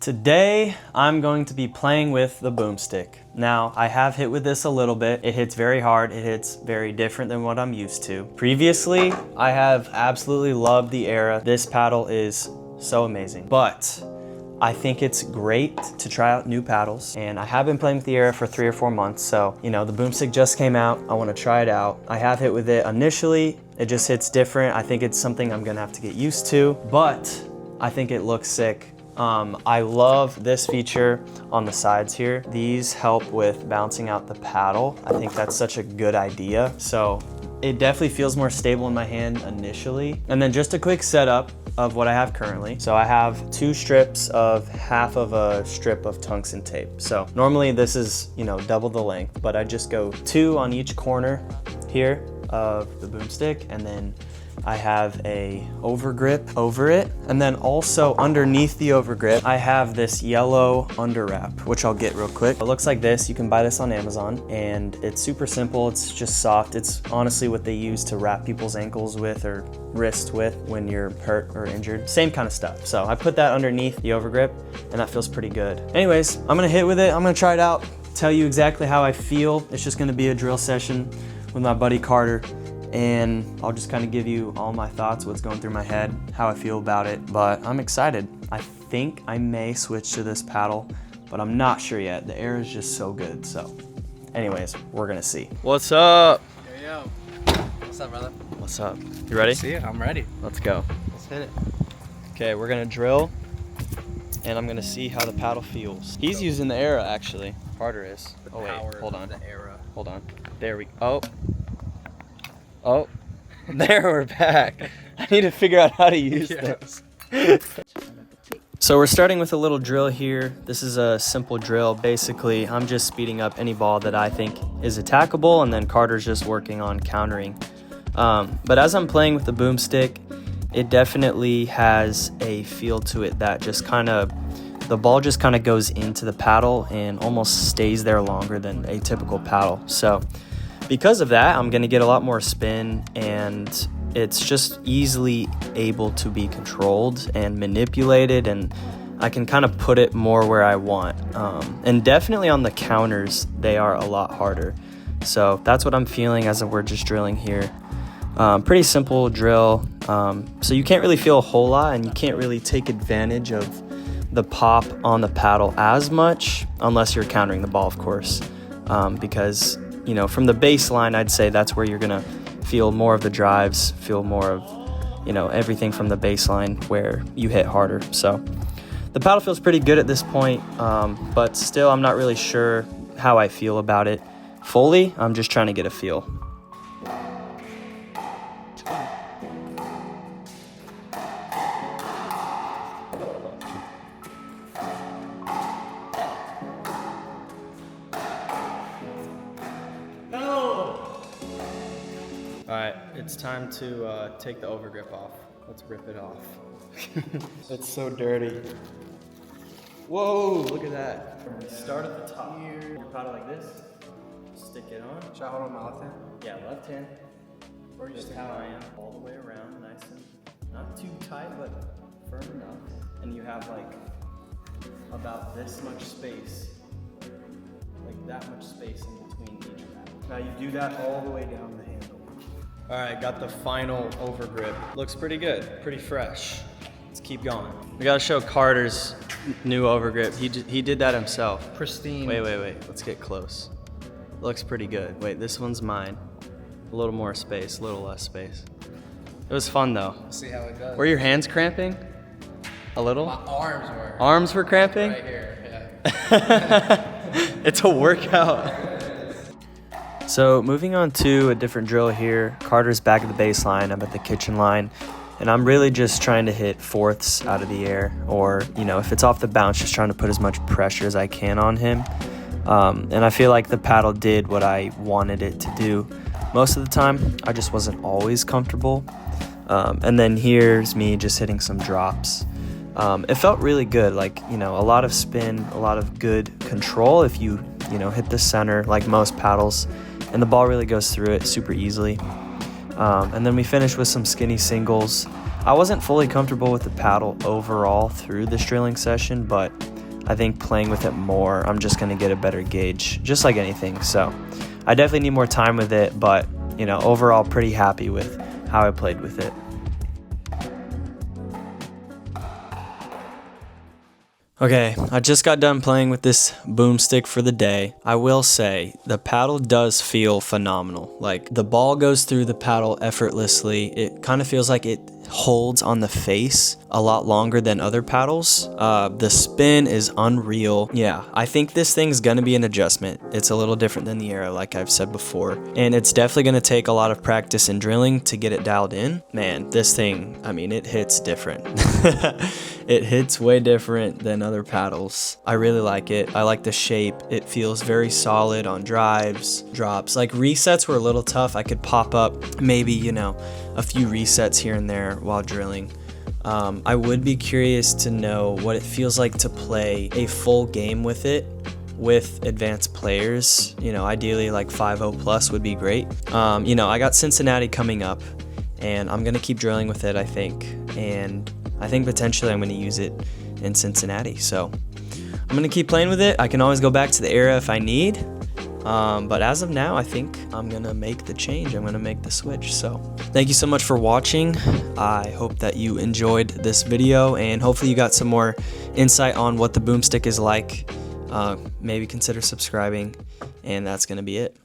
Today, I'm going to be playing with the Boomstick. Now, I have hit with this a little bit. It hits very hard. It hits very different than what I'm used to. Previously, I have absolutely loved the Era. This paddle is so amazing, but I think it's great to try out new paddles. And I have been playing with the Era for 3 or 4 months. So, you know, the Boomstick just came out. I want to try it out. I have hit with it initially. It just hits different. I think it's something I'm gonna have to get used to, but I think it looks sick. I love this feature on the sides here. These help with bouncing out the paddle. I think that's such a good idea. So it definitely feels more stable in my hand initially. And then just a quick setup of what I have currently. So I have 2 strips of half of a strip of tungsten tape. So normally this is, you know, double the length, but I just go 2 on each corner here of the Boomstick, and then I have a overgrip over it. And then also underneath the overgrip, I have this yellow under wrap, which I'll get real quick. It looks like this. You can buy this on Amazon, and it's super simple. It's just soft. It's honestly what they use to wrap people's ankles with or wrist with when you're hurt or injured. Same kind of stuff. So I put that underneath the overgrip, and that feels pretty good. Anyways, I'm gonna hit with it. I'm gonna try it out, tell you exactly how I feel. It's just gonna be a drill session with my buddy Carter, and I'll just kind of give you all my thoughts, what's going through my head, how I feel about it. But I'm excited. I think I may switch to this paddle, but I'm not sure yet. The air is just so good. So anyways, we're gonna see. What's up? Yo. What's up, brother? What's up? You ready? See, I'm ready. Let's go. Let's hit it. Okay, we're gonna drill, and I'm gonna see how the paddle feels. He's using the Era, actually. Carter is. Oh wait, hold on. The Era. Hold on. There we go. Oh, there we're back. I need to figure out how to use this. So we're starting with a little drill here. This is a simple drill. Basically, I'm just speeding up any ball that I think is attackable, and then Carter's just working on countering. But as I'm playing with the Boomstick, it definitely has a feel to it that just kind of, the ball just kind of goes into the paddle and almost stays there longer than a typical paddle. So because of that, I'm gonna get a lot more spin, and it's just easily able to be controlled and manipulated, and I can kind of put it more where I want. And definitely on the counters, they are a lot harder. So that's what I'm feeling as we're just drilling here. Pretty simple drill. So you can't really feel a whole lot, and you can't really take advantage of the pop on the paddle as much unless you're countering the ball, of course, because, you know, from the baseline, I'd say that's where you're gonna feel more of the drives, feel more of, you know, everything from the baseline where you hit harder. So the paddle feels pretty good at this point, but still I'm not really sure how I feel about it fully. I'm just trying to get a feel. All right, it's time to take the overgrip off. Let's rip it off. It's so dirty. Whoa, look at that. Start at the top. Your paddle like this. Stick it on. Should I hold on my left hand? Yeah, left hand. Or just how I am. All the way around, nice and not too tight, but firm enough. And you have like about this much space. Like that much space in between each paddle. Now you do that all the way down the handle. All right, got the final overgrip. Looks pretty good, pretty fresh. Let's keep going. We gotta show Carter's new overgrip. He did that himself. Pristine. Wait. Let's get close. Looks pretty good. Wait, this one's mine. A little more space, a little less space. It was fun though. We'll see how it goes. Were your hands cramping? A little? My arms were. Arms were cramping? Right here, yeah. It's a workout. So moving on to a different drill here. Carter's back at the baseline, I'm at the kitchen line, and I'm really just trying to hit fourths out of the air, or, you know, if it's off the bounce, just trying to put as much pressure as I can on him. And I feel like the paddle did what I wanted it to do most of the time. I just wasn't always comfortable. And then here's me just hitting some drops. It felt really good, like, you know, a lot of spin, a lot of good control if you know, hit the center like most paddles, and the ball really goes through it super easily. And then we finished with some skinny singles. I wasn't fully comfortable with the paddle overall through this drilling session, but I think playing with it more, I'm just gonna get a better gauge, just like anything. So I definitely need more time with it, but you know, overall pretty happy with how I played with it. Okay, I just got done playing with this Boomstick for the day. I will say, the paddle does feel phenomenal. Like, the ball goes through the paddle effortlessly. It kind of feels like it holds on the face a lot longer than other paddles. The spin is unreal. Yeah, I think this thing's gonna be an adjustment. It's a little different than the Arrow, like I've said before. And it's definitely gonna take a lot of practice and drilling to get it dialed in. Man, this thing, I mean, it hits different. It hits way different than other paddles. I really like it. I like the shape. It feels very solid on drives, drops. Like, resets were a little tough. I could pop up maybe, you know, a few resets here and there while drilling. I would be curious to know what it feels like to play a full game with it with advanced players. You know, ideally like 5.0 plus would be great. You know, I got Cincinnati coming up, and I'm gonna keep drilling with it, I think. And I think potentially I'm gonna use it in Cincinnati. So I'm gonna keep playing with it. I can always go back to the Era if I need. But as of now, I think I'm gonna make the change. I'm gonna make the switch. So thank you so much for watching. I hope that you enjoyed this video, and hopefully you got some more insight on what the Boomstick is like. Maybe consider subscribing, and that's gonna be it.